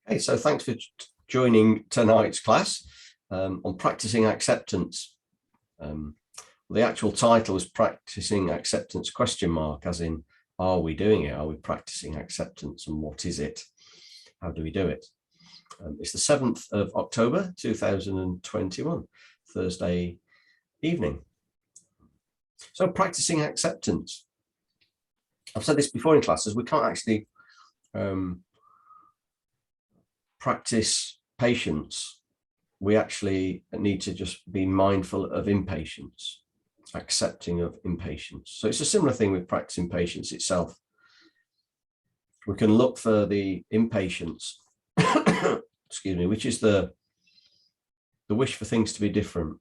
Hey, so thanks for joining tonight's class on practicing acceptance. The actual title is Practicing Acceptance ? As in, are we doing it? Are we practicing acceptance, and what is it? How do we do it? It's the 7th of October 2021, Thursday evening. So practicing acceptance. I've said this before in classes, we can't actually practice patience. We actually need to just be mindful of impatience, accepting of impatience. So it's a similar thing with practicing patience itself. We can look for the impatience, excuse me, which is the wish for things to be different.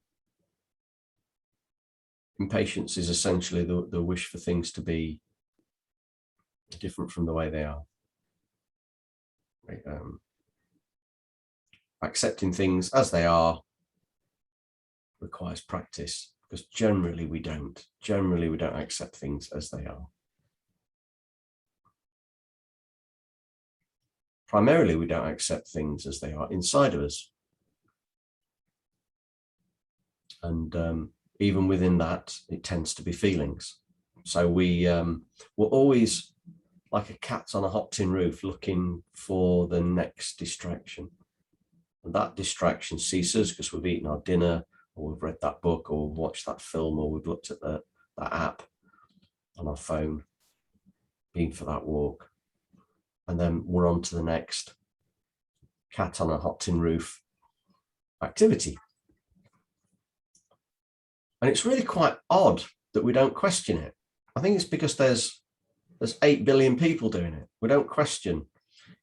Impatience is essentially the wish for things to be different from the way they are. Right? Accepting things as they are requires practice, because generally we don't accept things as they are. Primarily, we don't accept things as they are inside of us. And even within that, it tends to be feelings. So we're always like a cat on a hot tin roof looking for the next distraction. And that distraction ceases because we've eaten our dinner, or we've read that book, or we've watched that film, or we've looked at that app on our phone, been for that walk. And then we're on to the next cat on a hot tin roof activity. And it's really quite odd that we don't question it. I think it's because there's 8 billion people doing it. We don't question.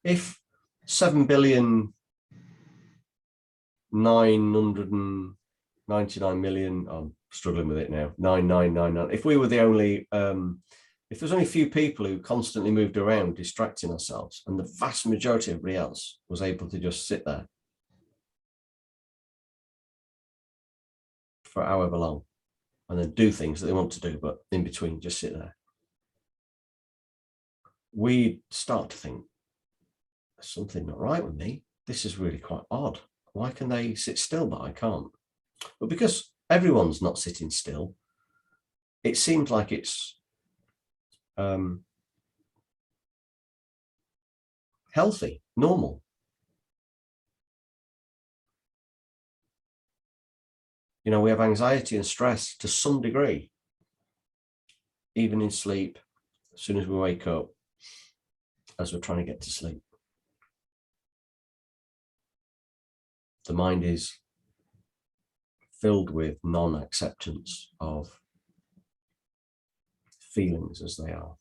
If 7,999,000,000, I'm struggling with it now, 9999. If we were the only, if there's only a few people who constantly moved around distracting ourselves, and the vast majority of everybody else was able to just sit there for however long and then do things that they want to do, but in between just sit there, we start to think, there's something not right with me. This is really quite odd. Why can they sit still, but I can't? But because everyone's not sitting still, it seems like it's healthy, normal. You know, we have anxiety and stress to some degree, even in sleep, as soon as we wake up, as we're trying to get to sleep. The mind is filled with non-acceptance of feelings as they are.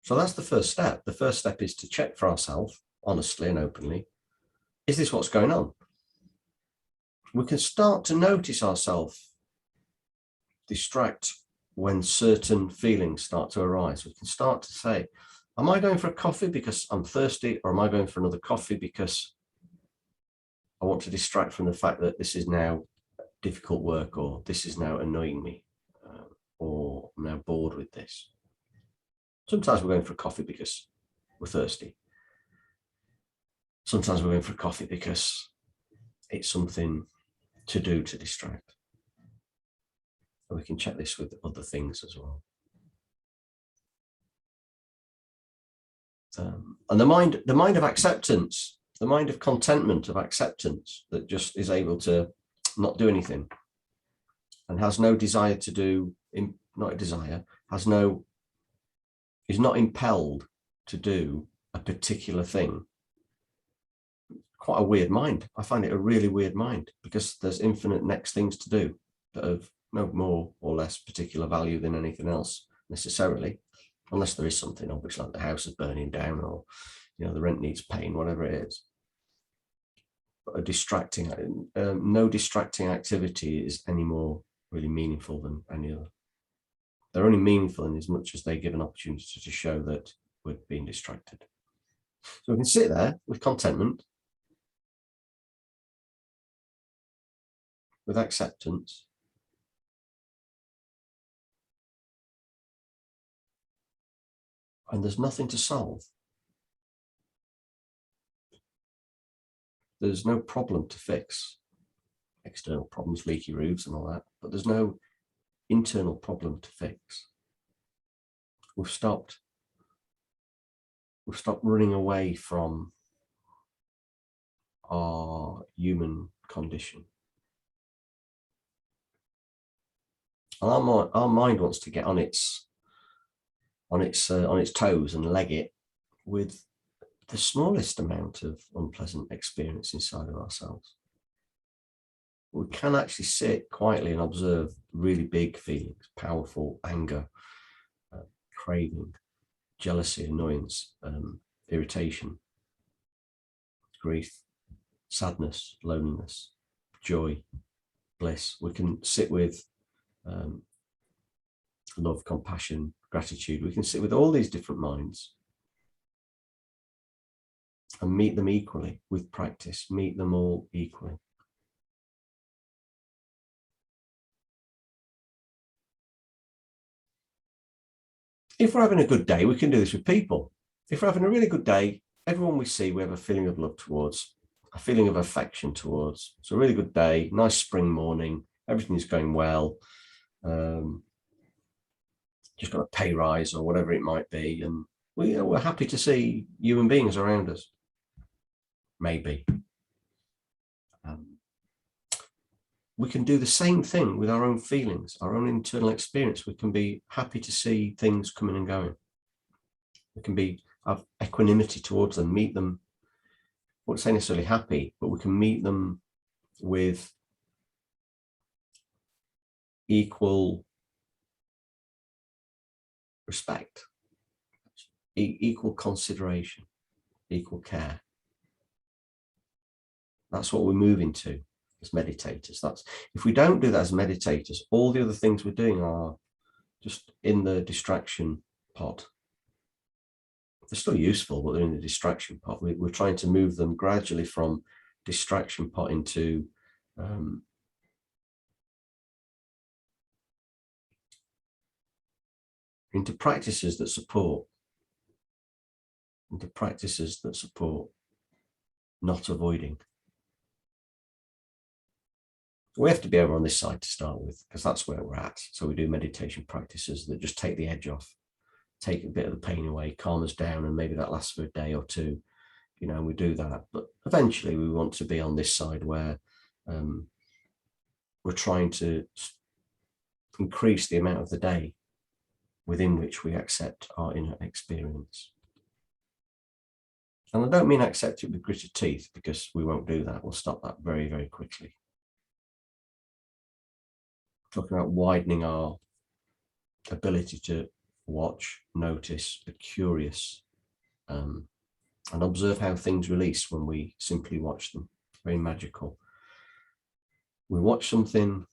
So that's the first step. The first step is to check for ourselves, honestly and openly, is this what's going on? We can start to notice ourselves distract when certain feelings start to arise. We can start to say, am I going for a coffee because I'm thirsty, or am I going for another coffee because I want to distract from the fact that this is now difficult work, or this is now annoying me, or I'm now bored with this. Sometimes we're going for a coffee because we're thirsty. Sometimes we're going for a coffee because it's something to do to distract. And we can check this with other things as well. And the mind of acceptance, the mind of contentment, of acceptance, that just is able to not do anything and has no desire to do, not a desire, is not impelled to do a particular thing. Quite a weird mind. I find it a really weird mind, because there's infinite next things to do that have no more or less particular value than anything else necessarily, unless there is something obvious, like the house is burning down, or the rent needs paying, whatever it is. But no distracting activity is any more really meaningful than any other. They're only meaningful in as much as they give an opportunity to show that we're being distracted. So we can sit there with contentment, with acceptance, and there's nothing to solve. There's no problem to fix. External problems, leaky roofs and all that, but there's no internal problem to fix. We've stopped running away from our human condition. And our mind wants to get on its toes and leg it with the smallest amount of unpleasant experience inside of ourselves. We can actually sit quietly and observe really big feelings, powerful anger, craving, jealousy, annoyance, irritation, grief, sadness, loneliness, joy, bliss. We can sit with love, compassion, gratitude. We can sit with all these different minds and meet them equally with practice, meet them all equally. If we're having a good day, we can do this with people. If we're having a really good day, everyone we see, we have a feeling of love towards, a feeling of affection towards. It's a really good day, nice spring morning, everything's going well. Just got a pay rise or whatever it might be. And we're happy to see human beings around us. Maybe. We can do the same thing with our own feelings, our own internal experience. We can be happy to see things coming and going. We can have equanimity towards them, meet them. I won't say necessarily happy, but we can meet them with equal respect, equal consideration, equal care. That's what we're moving to as meditators. That's, if we don't do that as meditators, all the other things we're doing are just in the distraction pot. They're still useful, but they're in the distraction pot. We're trying to move them gradually from distraction pot into practices that support, not avoiding. We have to be over on this side to start with, because that's where we're at. So we do meditation practices that just take the edge off, take a bit of the pain away, calm us down, and maybe that lasts for a day or two, you know, and we do that. But eventually we want to be on this side where we're trying to increase the amount of the day within which we accept our inner experience. And I don't mean accept it with gritted teeth, because we won't do that. We'll stop that very, very quickly. Talking about widening our ability to watch, notice, be curious, and observe how things release when we simply watch them. Very magical. We watch something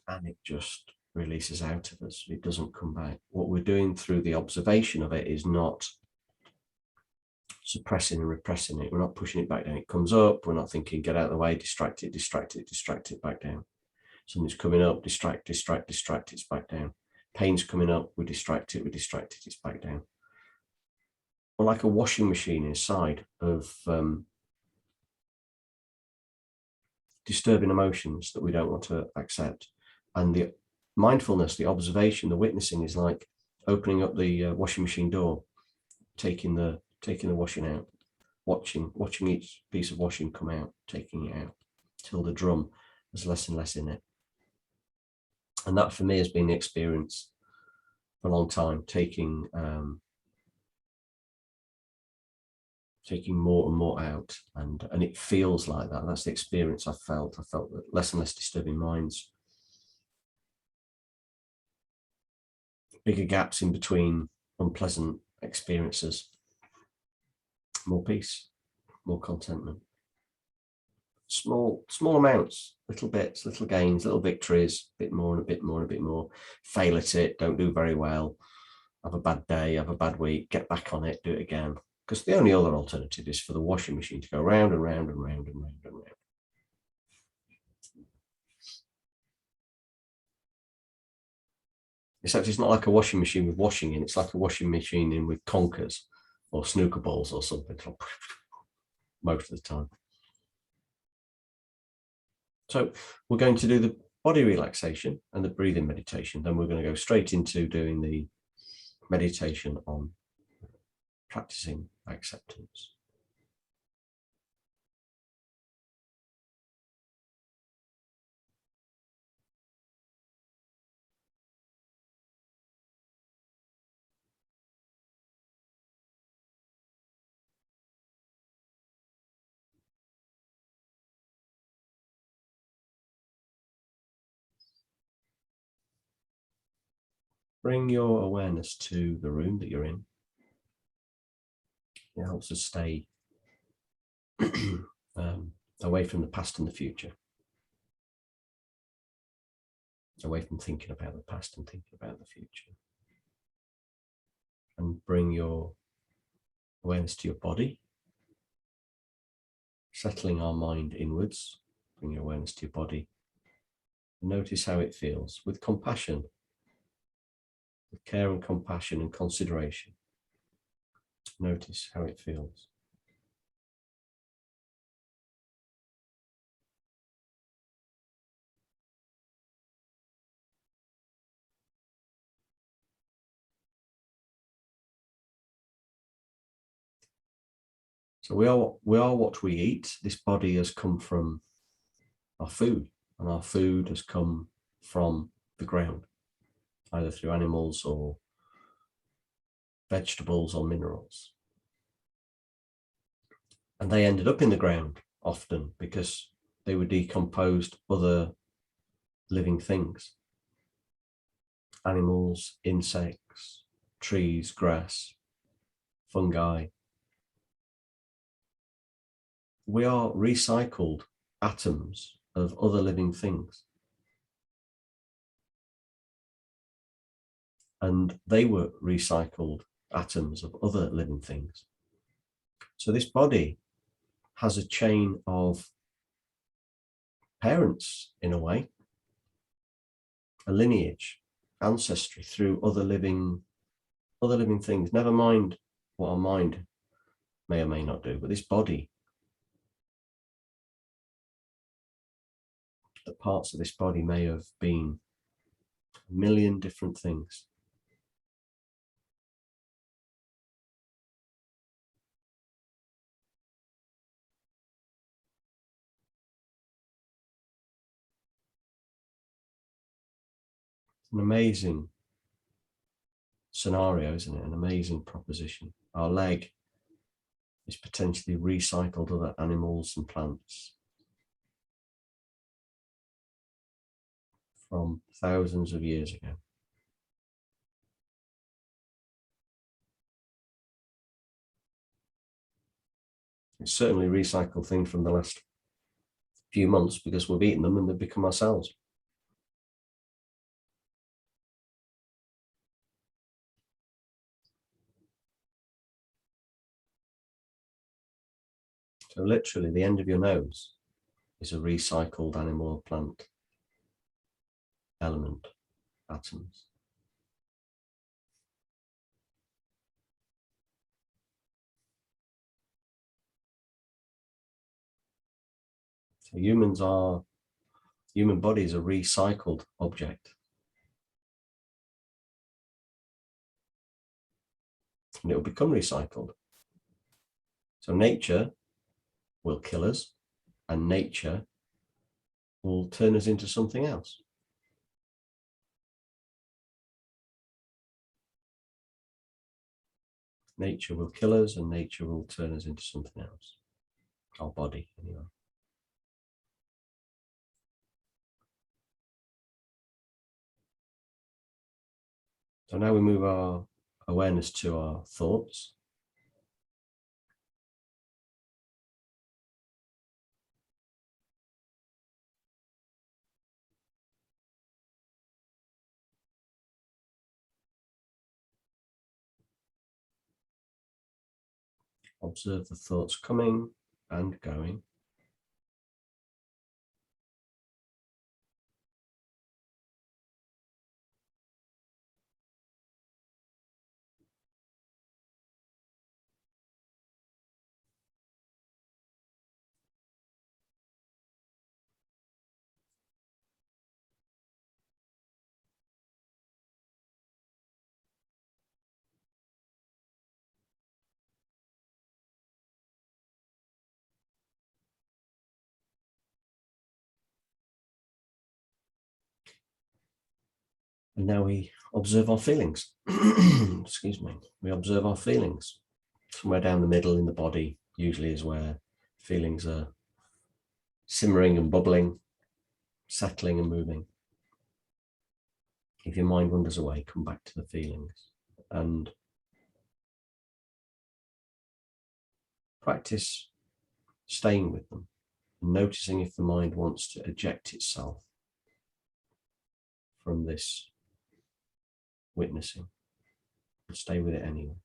and it just releases out of us. It doesn't come back. What we're doing through the observation of it is not suppressing and repressing it. We're not pushing it back down. It comes up. We're not thinking, get out of the way, distract it, back down. Something's coming up, distract, it's back down. Pain's coming up, we distract it, it's back down. Or like a washing machine inside of disturbing emotions that we don't want to accept. And the mindfulness, the observation, the witnessing is like opening up the washing machine door, taking the washing out, watching each piece of washing come out, taking it out till the drum has less and less in it. And that for me has been the experience for a long time, taking more and more out, and it feels like that. That's the experience I felt. I felt that less and less disturbing minds, bigger gaps in between unpleasant experiences, more peace, more contentment. Small amounts, little bits, little gains, little victories, a bit more and a bit more and a bit more. Fail at it, don't do very well, have a bad day, have a bad week, get back on it, do it again. Because the only other alternative is for the washing machine to go round and round and round and round and round. Except it's not like a washing machine with washing in. It's like a washing machine in with conkers or snooker balls or something most of the time. So we're going to do the body relaxation and the breathing meditation. Then we're going to go straight into doing the meditation on practicing acceptance. Bring your awareness to the room that you're in. It helps us stay away from the past and the future, away from thinking about the past and thinking about the future. And bring your awareness to your body, settling our mind inwards. Bring your awareness to your body. Notice how it feels with compassion, with care and compassion and consideration. Notice how it feels. So we are what we eat. This body has come from our food, and our food has come from the ground, either through animals or vegetables or minerals. And they ended up in the ground often because they were decomposed other living things. Animals, insects, trees, grass, fungi. We are recycled atoms of other living things. And they were recycled atoms of other living things. So this body has a chain of parents, in a way, a lineage, ancestry through other living things. Never mind what our mind may or may not do, but this body, the parts of this body may have been a million different things. An amazing scenario, isn't it? An amazing proposition. Our leg is potentially recycled other animals and plants from thousands of years ago. It's certainly recycled things from the last few months because we've eaten them and they've become ourselves. So literally the end of your nose is a recycled animal or plant element, atoms. So human body is a recycled object. And it will become recycled. So nature will kill us and nature will turn us into something else. Nature will kill us and nature will turn us into something else. Our body, anyway. So now we move our awareness to our thoughts. Observe the thoughts coming and going. And now we observe our feelings. Excuse me. We observe our feelings. Somewhere down the middle in the body usually is where feelings are simmering and bubbling, settling and moving. If your mind wanders away, come back to the feelings and practice staying with them, and noticing if the mind wants to eject itself from this witnessing, but stay with it anyway.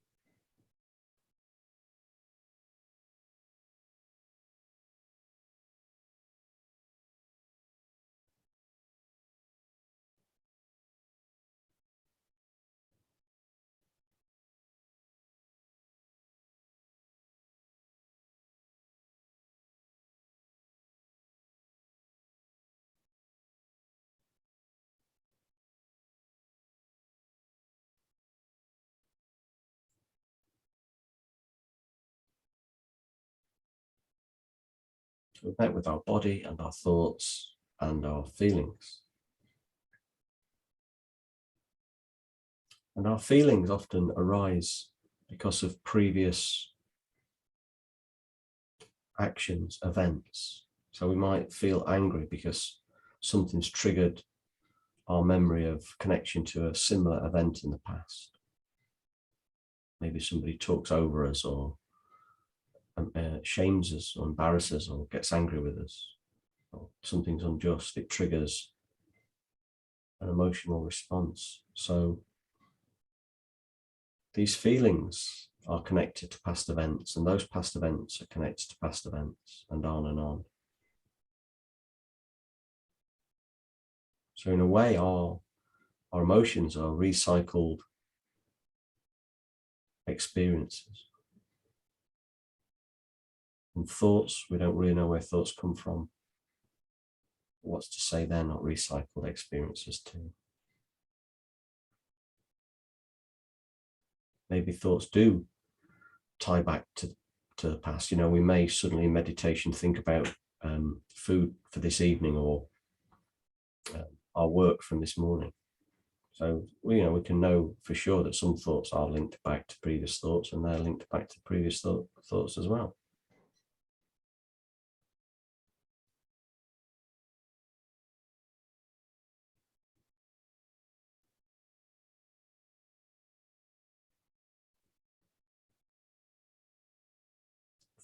So we're back with our body and our thoughts and our feelings. And our feelings often arise because of previous actions, events. So we might feel angry because something's triggered our memory of connection to a similar event in the past. Maybe somebody talks over us or shames us or embarrasses or gets angry with us, or something's unjust. It triggers an emotional response. So these feelings are connected to past events, and those past events are connected to past events, and on and on. So in a way, our emotions are recycled experiences. And thoughts, we don't really know where thoughts come from. What's to say they're not recycled experiences too? Maybe thoughts do tie back to the past. You know, we may suddenly in meditation think about food for this evening, or our work from this morning. So we can know for sure that some thoughts are linked back to previous thoughts, and they're linked back to previous thoughts as well.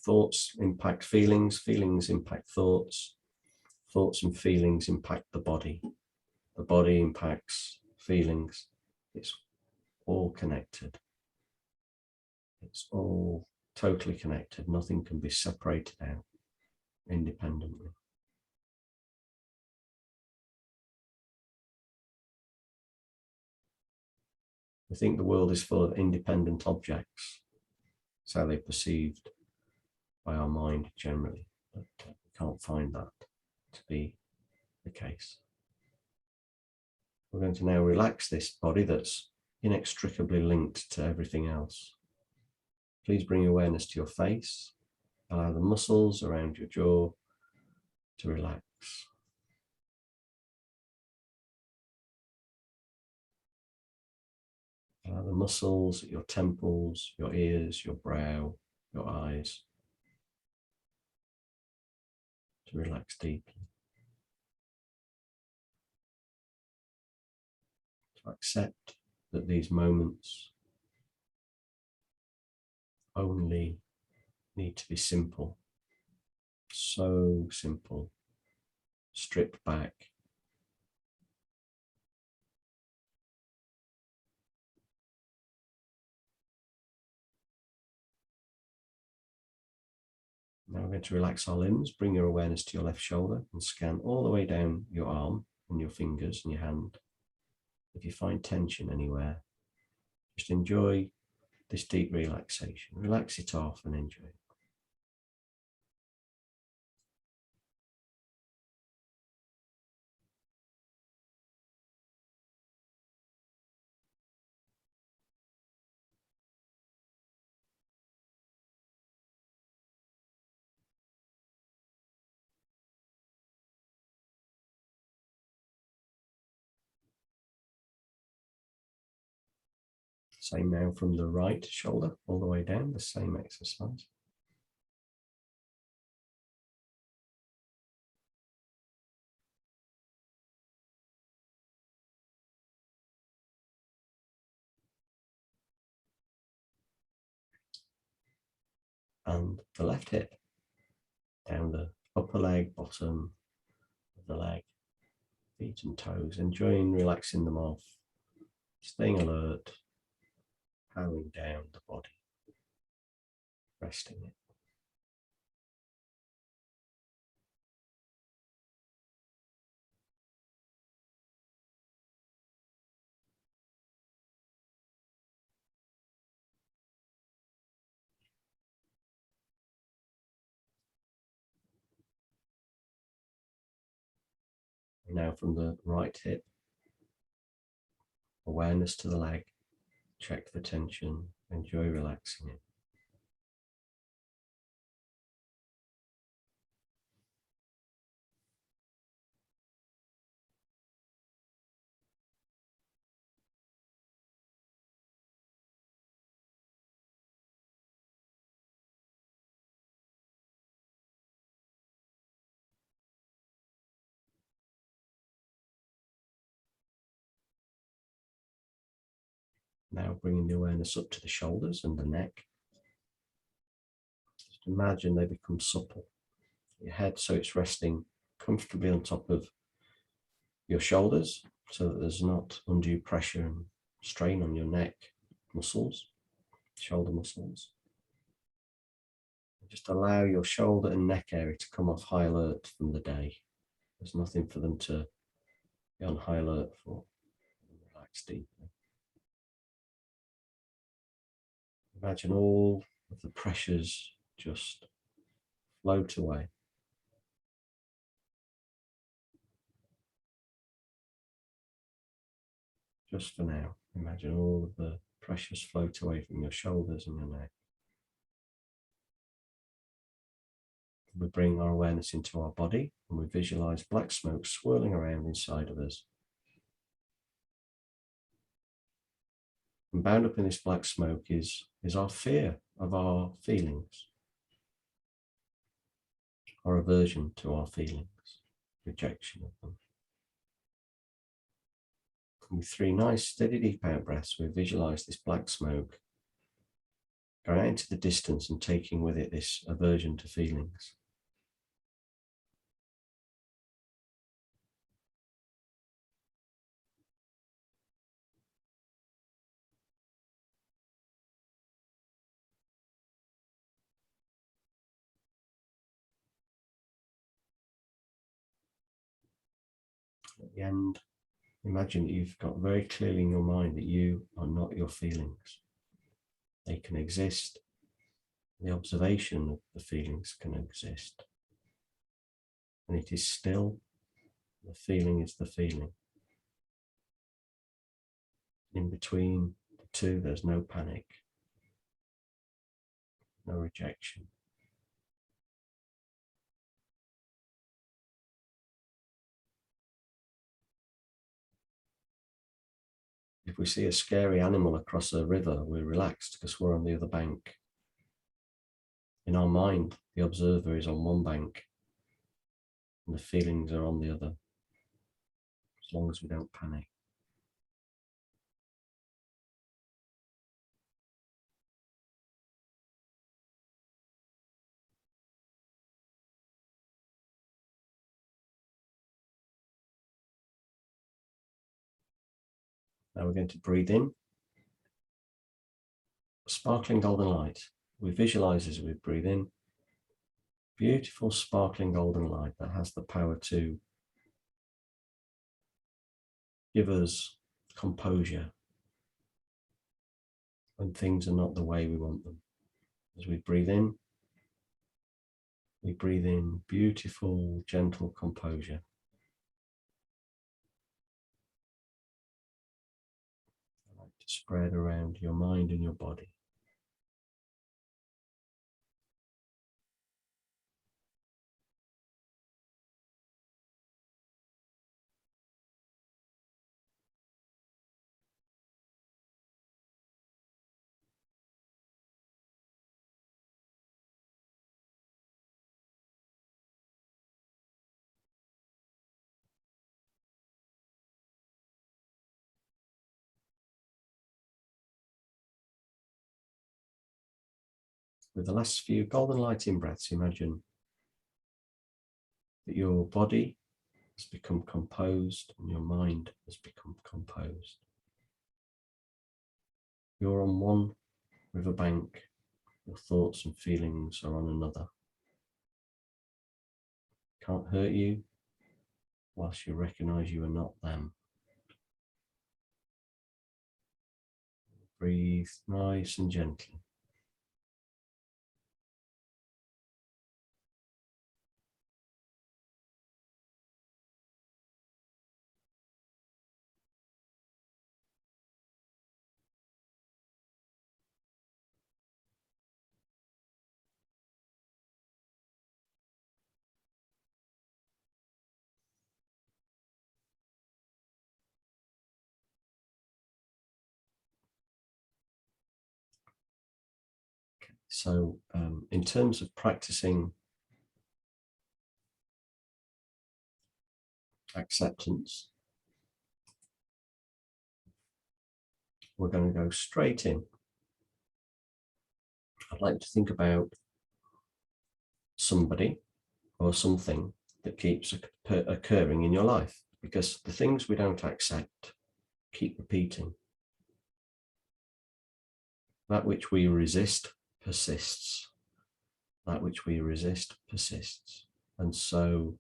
Thoughts impact feelings, feelings impact thoughts, thoughts and feelings impact the body impacts feelings. It's all connected. It's all totally connected. Nothing can be separated out independently. We think the world is full of independent objects. It's how they're perceived by our mind generally, but we can't find that to be the case. We're going to now relax this body that's inextricably linked to everything else. Please bring awareness to your face. Allow the muscles around your jaw to relax. Allow the muscles at your temples, your ears, your brow, your eyes to relax deeply. To accept that these moments only need to be simple, so simple, stripped back. Now we're going to relax our limbs. Bring your awareness to your left shoulder and scan all the way down your arm and your fingers and your hand. If you find tension anywhere, just enjoy this deep relaxation. Relax it off and enjoy it. Same now from the right shoulder all the way down, the same exercise. And the left hip, down the upper leg, bottom of the leg, feet and toes, enjoying relaxing them off, staying alert, powering down the body, resting it. And now from the right hip, awareness to the leg, check for tension, enjoy relaxing it. Now bringing the awareness up to the shoulders and the neck. Just imagine they become supple. Your head, so it's resting comfortably on top of your shoulders, so that there's not undue pressure and strain on your neck muscles, shoulder muscles. Just allow your shoulder and neck area to come off high alert from the day. There's nothing for them to be on high alert for. Relax deeply. Imagine all of the pressures just float away. Just for now, imagine all of the pressures float away from your shoulders and your neck. We bring our awareness into our body and we visualize black smoke swirling around inside of us. And bound up in this black smoke is our fear of our feelings, our aversion to our feelings, rejection of them. And with 3 nice, steady, deep out breaths, we visualize this black smoke going out into the distance and taking with it this aversion to feelings. At the end, imagine that you've got very clearly in your mind that you are not your feelings. They can exist. The observation of the feelings can exist. And it is still, the feeling is the feeling. In between the two, there's no panic, no rejection. If we see a scary animal across a river, we're relaxed because we're on the other bank. In our mind, the observer is on one bank and the feelings are on the other, as long as we don't panic. Now we're going to breathe in. Sparkling golden light. We visualize as we breathe in. Beautiful sparkling golden light that has the power to give us composure when things are not the way we want them. As we breathe in beautiful, gentle composure. I like to spread around your mind and your body. with the last few golden light in breaths, imagine that your body has become composed and your mind has become composed. You're on one riverbank, your thoughts and feelings are on another. Can't hurt you whilst you recognize you are not them. Breathe nice and gently. So in terms of practicing acceptance, we're going to go straight in. I'd like to think about somebody or something that keeps occurring in your life, because the things we don't accept keep repeating. That which we resist persists. That which we resist persists. And so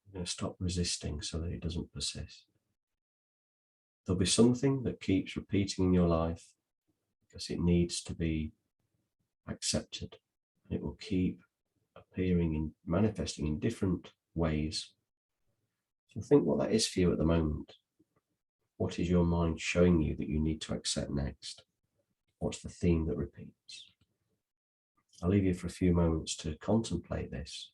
I'm going to stop resisting so that it doesn't persist. There'll be something that keeps repeating in your life because it needs to be accepted. And it will keep appearing and manifesting in different ways. So think what that is for you at the moment. What is your mind showing you that you need to accept next? What's the theme that repeats? I'll leave you for a few moments to contemplate this.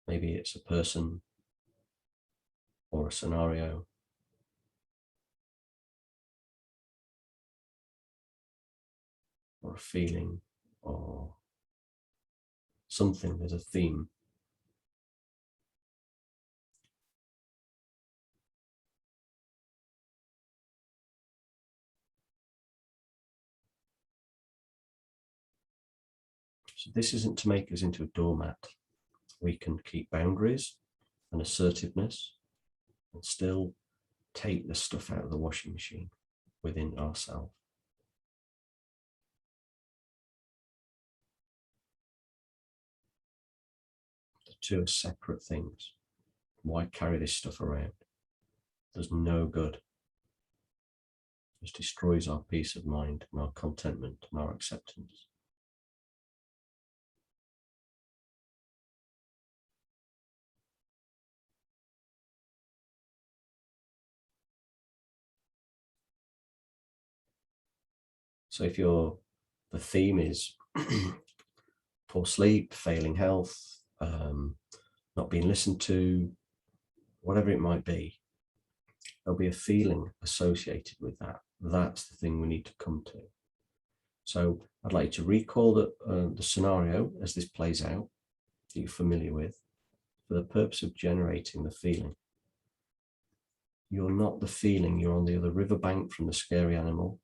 Maybe it's a person or a scenario, or a feeling, or something. There's a theme. So this isn't to make us into a doormat. We can keep boundaries and assertiveness and still take the stuff out of the washing machine within ourselves. The two are separate things. Why carry this stuff around? There's no good. It just destroys our peace of mind and our contentment and our acceptance. So if the theme is poor sleep, failing health, not being listened to, whatever it might be, there'll be a feeling associated with that. That's the thing we need to come to. So I'd like you to recall the scenario as this plays out that you're familiar with, for the purpose of generating the feeling. You're not the feeling, you're on the other riverbank from the scary animal.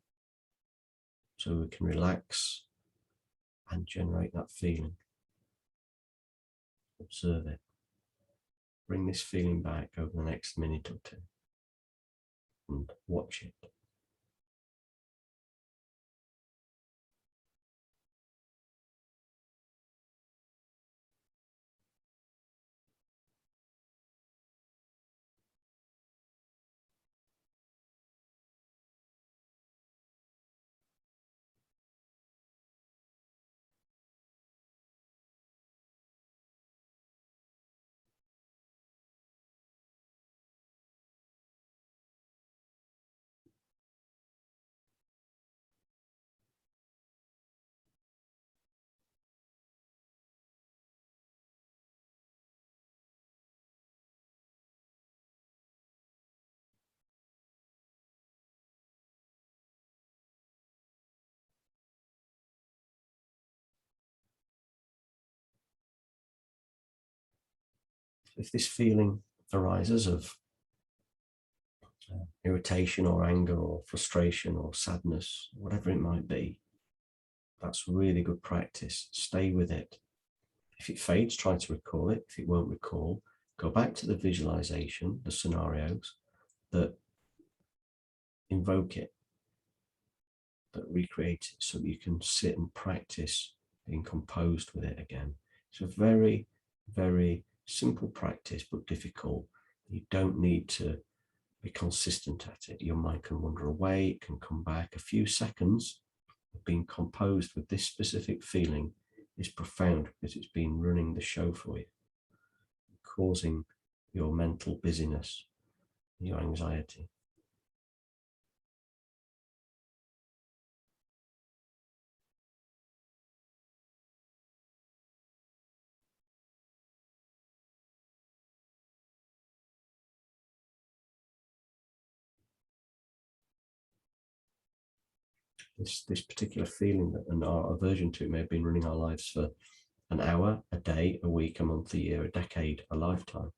So we can relax and generate that feeling. Observe it. Bring this feeling back over the next minute or two and watch it. if this feeling arises of irritation or anger or frustration or sadness, whatever it might be, that's really good practice. Stay with it. If it fades, try to recall it. If it won't recall, go back to the visualization, the scenarios that invoke it, that recreate it, so that you can sit and practice being composed with it again. It's a very, very simple practice, but difficult. You don't need to be consistent at it. Your mind can wander away, it can come back. A few seconds of being composed with this specific feeling is profound, because it's been running the show for you, causing your mental busyness, your anxiety. This particular feeling and our aversion to it may have been running our lives for an hour, a day, a week, a month, a year, a decade, a lifetime.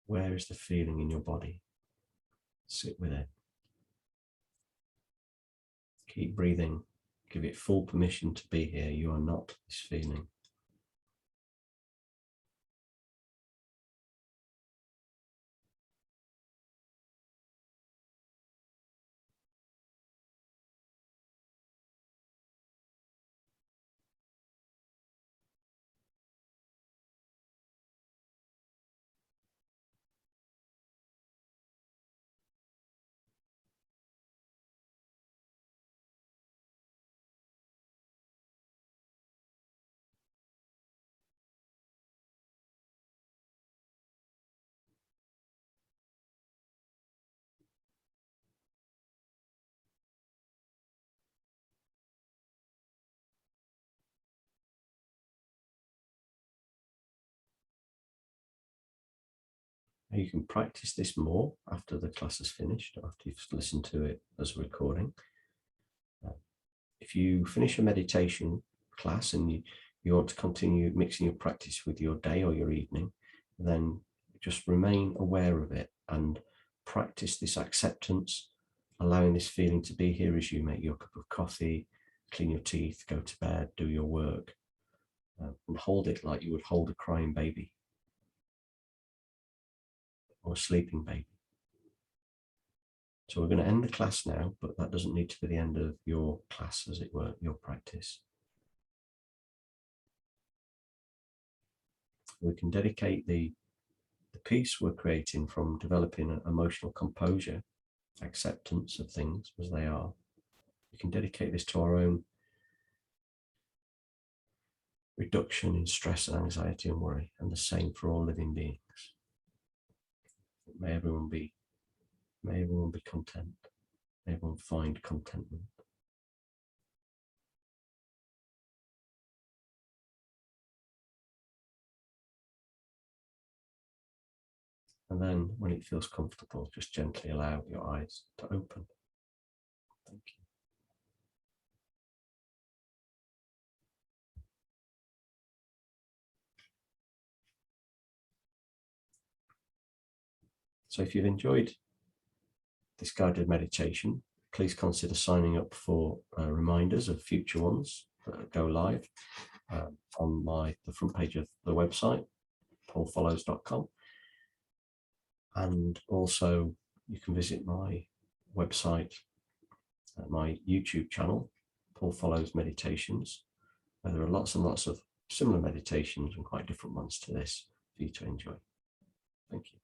Where is the feeling in your body? Sit with it. Keep breathing. Give it full permission to be here. You are not this feeling. You can practice this more after the class is finished, after you've listened to it as a recording. If you finish a meditation class and you want to continue mixing your practice with your day or your evening, then just remain aware of it and practice this acceptance, allowing this feeling to be here as you make your cup of coffee, clean your teeth, go to bed, do your work, and hold it like you would hold a crying baby or a sleeping baby. So we're going to end the class now, but that doesn't need to be the end of your class, as it were, your practice. We can dedicate the piece we're creating from developing an emotional composure, acceptance of things as they are. We can dedicate this to our own reduction in stress and anxiety and worry, and the same for all living beings. May everyone be content. May everyone find contentment. And then when it feels comfortable, just gently allow your eyes to open. Thank you. So if you've enjoyed this guided meditation, please consider signing up for reminders of future ones that go live on the front page of the website, paulfollows.com. And also you can visit my website, my YouTube channel, Paul Follows Meditations, where there are lots and lots of similar meditations and quite different ones to this for you to enjoy. Thank you.